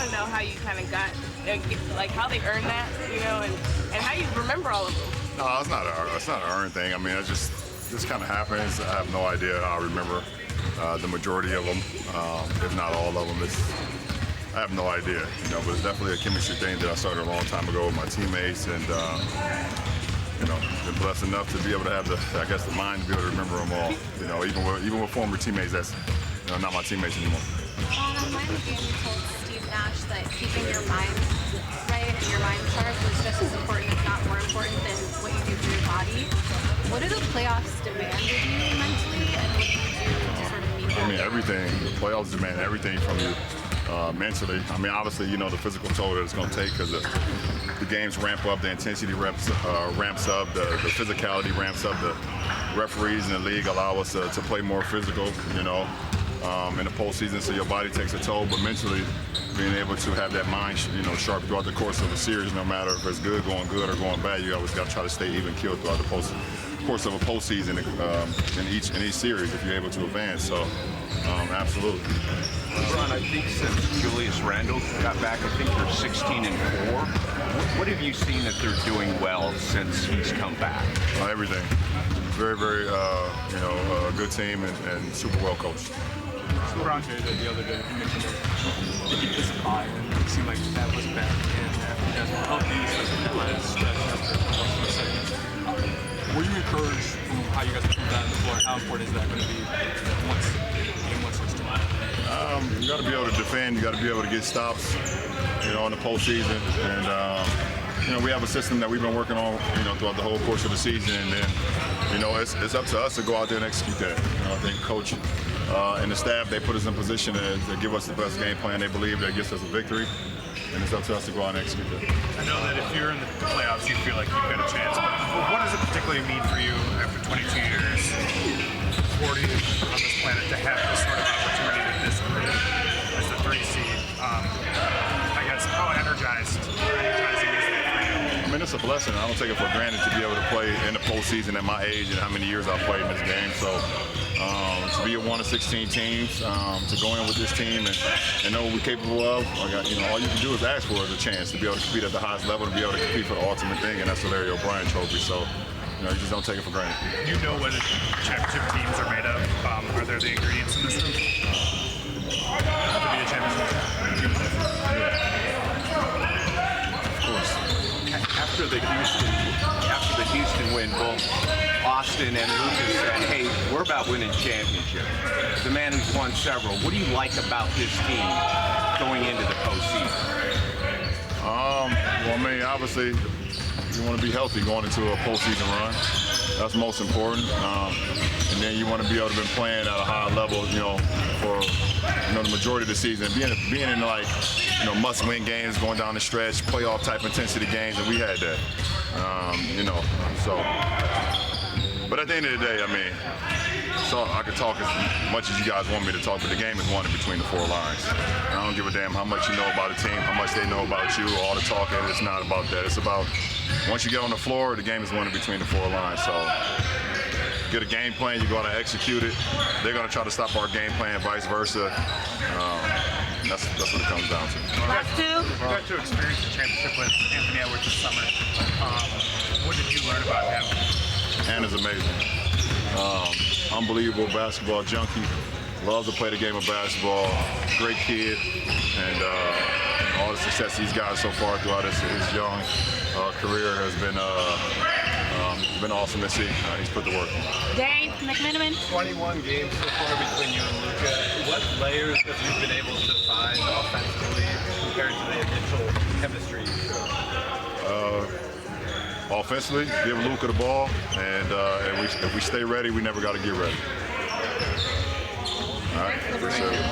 want to know how you kind of got, like how they earned that, and how you remember all of them. No, it's not an earned thing. I mean, it just kind of happens. I have no idea how I remember the majority of them, if not all of them. I have no idea, but it's definitely a chemistry thing that I started a long time ago with my teammates, and been blessed enough to be able to have the mind to be able to remember them all. Even with former teammates that's not my teammates anymore. On one game, you told Steve Nash that keeping your mind right and your mind sharp was just as important, if not more important, than what you do for your body. What do the playoffs demand of you mentally, and what do you do to sort of meet that? I mean, everything. The playoffs demand everything from you. Mentally, I mean, obviously, the physical toll that it's going to take because the games ramp up, the intensity ramps up, the physicality ramps up. The referees in the league allow us to play more physical, in the postseason, so your body takes a toll. But mentally, being able to have that mind, sharp throughout the course of a series, no matter if it's good or going bad, you always got to try to stay even keeled throughout the course of a postseason in each series if you're able to advance. So, absolutely. LeBron, I think since Julius Randle got back, I think they're 16-4. What have you seen that they're doing well since he's come back? Everything. Very, very, good team and super well coached. LeBron the other day, he mentioned that he just eye, and it seemed like that was bad. And after you guys were healthy, especially that last stretch after the seconds. Were you encouraged from how you guys put that on the floor? How important is that going to be once game 1 starts tomorrow? You got to be able to defend. You got to be able to get stops, in the postseason. And we have a system that we've been working on, throughout the whole course of the season. And then, it's up to us to go out there and execute that. I think coach and the staff, they put us in position to give us the best game plan. They believe that gets us a victory. And it's up to us to go out and execute that. I know that if you're in the playoffs, you feel like you've got a chance. But what does it particularly mean for you after 22 years, 40 on this planet, to have this sort of opportunity with this group as the 3 seed? I guess how energizing is that for you? I mean, it's a blessing. I don't take it for granted to be able to play in the postseason at my age and how many years I've played in this game. So to be a 1 of 16 teams, to go in with this team and know what we're capable of, all you can do is ask for is a chance to be able to compete at the highest level and be able to compete for the ultimate thing, and that's the Larry O'Brien trophy. So, you just don't take it for granted. You know what championship teams are made of. Are there the ingredients in this room to be a championship team? After the Houston win, both Austin and Lucas said, hey, we're about winning championships. The man who's won several. What do you like about this team going into the postseason? Well, I mean, obviously, you want to be healthy going into a postseason run. That's most important. And then you want to be able to be playing at a high level, for the majority of the season. Being in must-win games, going down the stretch, playoff type intensity games, and we had that. So. But at the end of the day, I mean, so I could talk as much as you guys want me to talk, but the game is won in between the 4 lines. I don't give a damn how much you know about the team, how much they know about you, all the talking. It's not about that. It's about once you get on the floor, the game is won in between the 4 lines. So get a game plan, you go out and execute it. They're going to try to stop our game plan, vice versa. That's what it comes down to. You got to experience the championship with Anthony Edwards this summer. What did you learn about him? Hannah's amazing. Unbelievable basketball junkie. Loves to play the game of basketball. Great kid. And all the success he's got so far throughout his young career has been awesome to see. He's put the work in. Dane McMenamin. 21 games so far between you and Luka. What layers have you been able to find offensively compared to the initial chemistry you showed? Offensively, give Luka the ball, and if we stay ready, we never got to get ready. All right, appreciate it.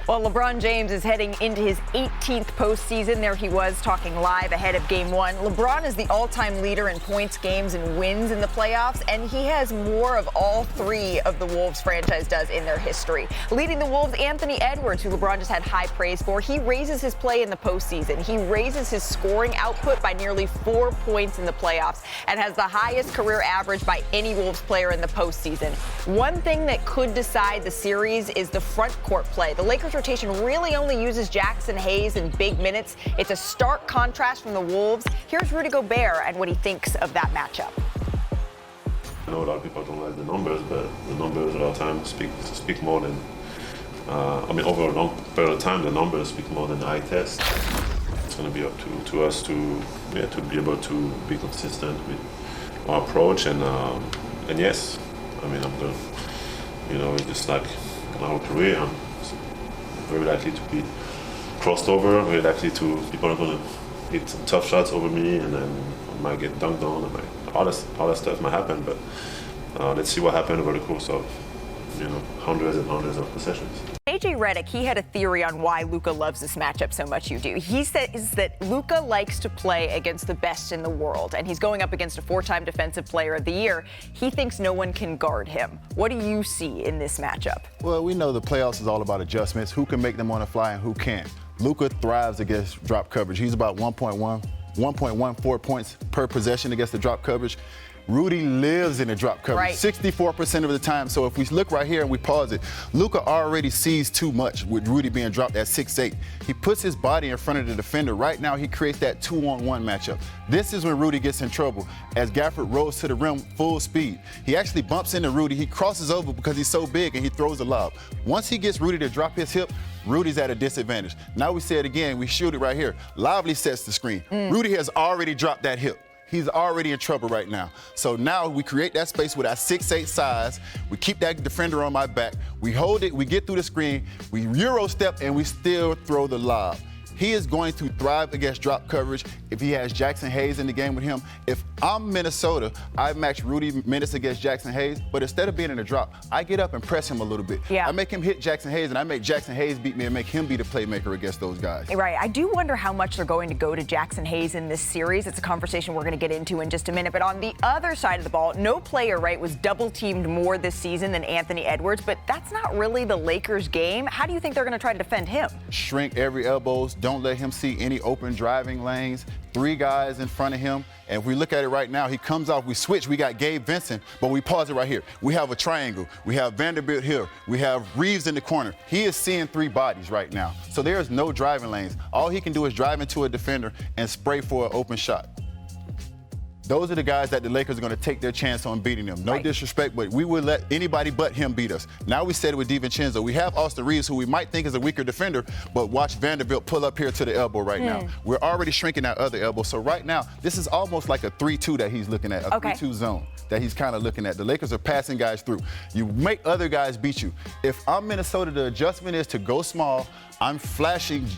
Well, LeBron James is heading into his 18th postseason. There he was talking live ahead of Game 1. LeBron is the all-time leader in points, games, and wins in the playoffs, and he has more of all three of the Wolves franchise does in their history. Leading the Wolves, Anthony Edwards, who LeBron just had high praise for, he raises his play in the postseason. He raises his scoring output by nearly 4 points in the playoffs and has the highest career average by any Wolves player in the postseason. One thing that could decide the series is the front court play. The Lakers rotation really only uses Jackson Hayes in big minutes. It's a stark contrast from the Wolves. Here's Rudy Gobert and what he thinks of that matchup. I know a lot of people don't like the numbers, but the numbers a lot of times speak more than, over a long period of time, the numbers speak more than the eye test. It's going to be up to us to be able to be consistent with our approach, and yes, I'm going to, just like my career, I'm very likely to be crossed over, very likely to people are going to hit some tough shots over me, and then I might get dunked on, and all that stuff might happen, but let's see what happens over the course of hundreds and hundreds of possessions. AJ Redick, he had a theory on why Luka loves this matchup so much. You do. He says that Luka likes to play against the best in the world, and he's going up against a 4-time Defensive Player of the Year. He thinks no one can guard him. What do you see in this matchup? Well, we know the playoffs is all about adjustments. Who can make them on the fly and who can't? Luka thrives against drop coverage. He's about 1.14 points per possession against the drop coverage. Rudy lives in the drop coverage 64% of the time. So if we look right here and we pause it, Luka already sees too much with Rudy being dropped at 6'8". He puts his body in front of the defender. Right now, he creates that 2-on-1 matchup. This is when Rudy gets in trouble as Gafford rolls to the rim full speed. He actually bumps into Rudy. He crosses over because he's so big and he throws a lob. Once he gets Rudy to drop his hip, Rudy's at a disadvantage. Now we say it again. We shoot it right here. Lively sets the screen. Rudy has already dropped that hip. He's already in trouble right now. So now we create that space with our 6'8" size. We keep that defender on my back. We hold it, we get through the screen, we Euro step, and we still throw the lob. He is going to thrive against drop coverage if he has Jackson Hayes in the game with him. If I'm Minnesota, I match Rudy minutes against Jackson Hayes, but instead of being in a drop, I get up and press him a little bit. I make him hit Jackson Hayes, and I make Jackson Hayes beat me and make him be the playmaker against those guys. Right. I do wonder how much they're going to go to Jackson Hayes in this series. It's a conversation we're going to get into in just a minute. But on the other side of the ball, no player, was double-teamed more this season than Anthony Edwards, but that's not really the Lakers' game. How do you think they're going to try to defend him? Shrink every elbows. Don't let him see any open driving lanes. 3 guys in front of him. And if we look at it right now, he comes off, we switch, we got Gabe Vincent, but we pause it right here. We have a triangle. We have Vanderbilt here. We have Reeves in the corner. He is seeing 3 bodies right now. So there's no driving lanes. All he can do is drive into a defender and spray for an open shot. Those are the guys that the Lakers are going to take their chance on beating them. No disrespect, but we would let anybody but him beat us. Now we said it with DiVincenzo. We have Austin Reeves, who we might think is a weaker defender, but watch Vanderbilt pull up here to the elbow right now. We're already shrinking that other elbow. So right now, this is almost like a 3-2 that he's looking at, a 3-2 zone that he's kind of looking at. The Lakers are passing guys through. You make other guys beat you. If I'm Minnesota, the adjustment is to go small. I'm flashing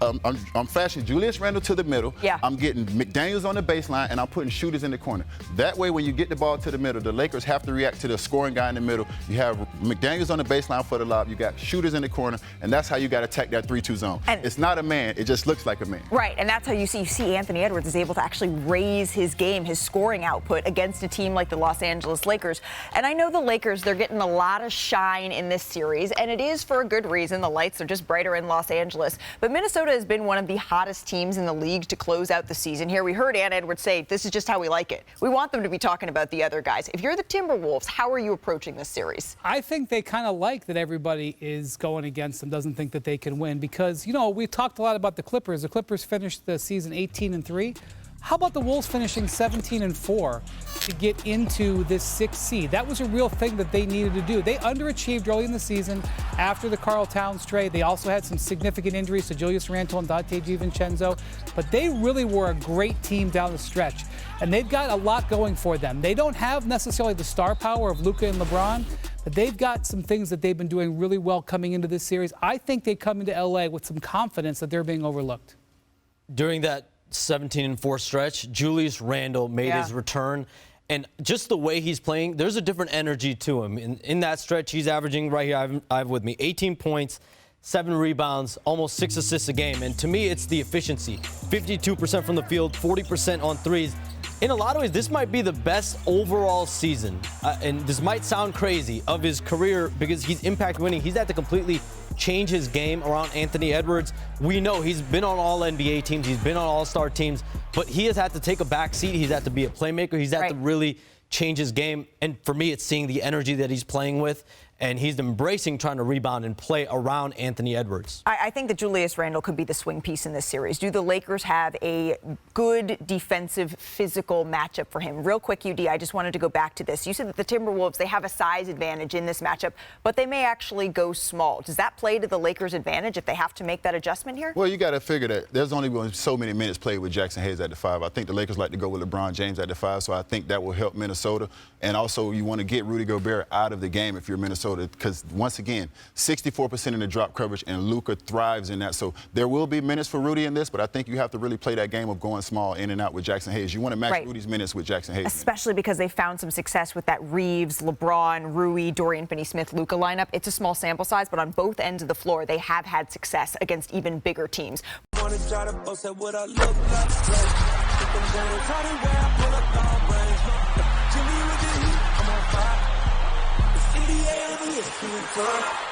I'm flashing Julius Randle to the middle. I'm getting McDaniels on the baseline, and I'm putting shooters in the corner. That way, when you get the ball to the middle, the Lakers have to react to the scoring guy in the middle. You have McDaniels on the baseline for the lob. You got shooters in the corner, and that's how you got to attack that 3-2 zone. And it's not a man. It just looks like a man. Right, and that's how you see Anthony Edwards is able to actually raise his game, his scoring output against a team like the Los Angeles Lakers. And I know the Lakers, they're getting a lot of shine in this series, and it is for a good reason. The lights are just brighter in Los Angeles. But Minnesota has been one of the hottest teams in the league to close out the season here. We heard Ann Edwards say, this is just how we like it. We want them to be talking about the other guys. If you're the Timberwolves, how are you approaching this series? I think they kind of like that everybody is going against them, doesn't think that they can win because, we talked a lot about the Clippers. The Clippers finished the season 18-3. How about the Wolves finishing 17-4 to get into this 6th seed? That was a real thing that they needed to do. They underachieved early in the season after the Karl Towns trade. They also had some significant injuries to Julius Randle and Dante DiVincenzo, but they really were a great team down the stretch, and they've got a lot going for them. They don't have necessarily the star power of Luka and LeBron, but they've got some things that they've been doing really well coming into this series. I think they come into LA with some confidence that they're being overlooked. During that 17-4 stretch, Julius Randle made his return, and just the way he's playing, there's a different energy to him. In that stretch, he's averaging right here, I have with me, 18 points, 7 rebounds, almost 6 assists a game. And to me, it's the efficiency. 52% from the field, 40% on threes. In a lot of ways, this might be the best overall season, and this might sound crazy, of his career because he's impact winning. He's had to completely change his game around Anthony Edwards. We know he's been on all NBA teams, he's been on all-star teams, but he has had to take a back seat. He's had to be a playmaker. He's had to really change his game. And for me, it's seeing the energy that he's playing with. And he's embracing trying to rebound and play around Anthony Edwards. I think that Julius Randle could be the swing piece in this series. Do the Lakers have a good defensive, physical matchup for him? Real quick, UD, I just wanted to go back to this. You said that the Timberwolves, they have a size advantage in this matchup, but they may actually go small. Does that play to the Lakers' advantage if they have to make that adjustment here? Well, you got to figure that there's only been so many minutes played with Jackson Hayes at the 5. I think the Lakers like to go with LeBron James at the 5, so I think that will help Minnesota. And also, you want to get Rudy Gobert out of the game if you're Minnesota, because once again, 64% in the drop coverage, and Luka thrives in that. So there will be minutes for Rudy in this, but I think you have to really play that game of going small in and out with Jackson Hayes. You want to match Rudy's minutes with Jackson Hayes. Especially because they found some success with that Reeves, LeBron, Rui, Dorian Finney-Smith, Luka lineup. It's a small sample size, but on both ends of the floor, they have had success against even bigger teams. NBA,